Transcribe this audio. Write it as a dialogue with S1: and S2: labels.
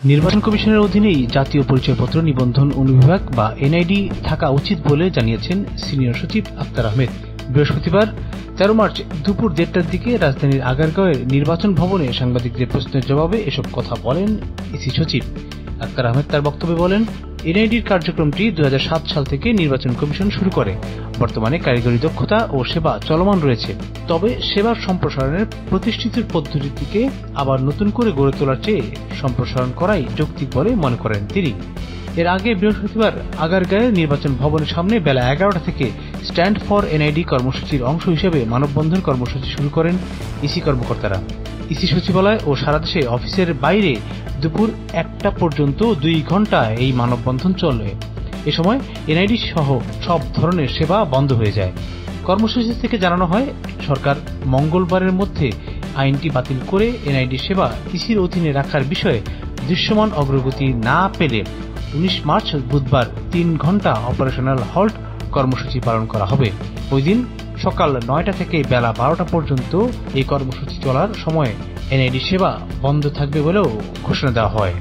S1: নির্বাচন কমিশনের অধীনেই জাতীয় পরিচয়পত্র নিবন্ধন অনুবিভাগ বা এনআইডি থাকা উচিত বলে জানিয়েছেন সিনিয়র সচিব আক্তার আহমেদ। বৃহস্পতিবার ১৩ মার্চ দুপুর ১:৩০টার দিকে রাজধানীর আগারগাঁওয়ের নির্বাচন ভবনে সাংবাদিকদের প্রশ্নের জবাবে এসব কথা বলেন ইসি সচিব আক্তার আহমেদ। তার বক্তব্যে বলেন, এনআইডির কার্যক্রমটি ২০০৭ সাল থেকে নির্বাচন কমিশন শুরু করে। বর্তমানে কারিগরি দক্ষতা ও সেবা চলমান রয়েছে, তবে সেবার সম্প্রসারণের প্রতিষ্ঠিত পদ্ধতিটিকে আবার নতুন করে গড়ে তোলার চেয়ে সম্প্রসারণ করাই যৌক্তিক বলে মনে করেন তিনি। এর আগে বৃহস্পতিবার আগারগাঁওয়ের নির্বাচন ভবনের সামনে বেলা ১১টা থেকে স্ট্যান্ড ফর এনআইডি কর্মসূচির অংশ হিসেবে মানববন্ধন কর্মসূচি শুরু করেন ইসি কর্মকর্তারা। ইসি সচিবালয় ও সারা দেশে অফিসের বাইরে দুপুর ১টা পর্যন্ত ২ ঘণ্টা এই মানববন্ধন চলে। এ সময় এনআইডি সহ সব ধরনের সেবা বন্ধ হয়ে যায়। কর্মসূচি থেকে জানানো হয়, সরকার মঙ্গলবারের মধ্যে আইনটি বাতিল করে এনআইডি সেবা ইসির অধীনে রাখার বিষয়ে দৃশ্যমান অগ্রগতি না পেলে ১৯ মার্চ বুধবার ৩ ঘণ্টা অপারেশনাল হল্ট কর্মসূচি পালন করা হবে। ওই দিন সকাল ৯টা থেকে বেলা ১২টা পর্যন্ত এই কর্মসূচি চলার সময় এনআইডি সেবা বন্ধ থাকবে বলেও ঘোষণা দেওয়া হয়।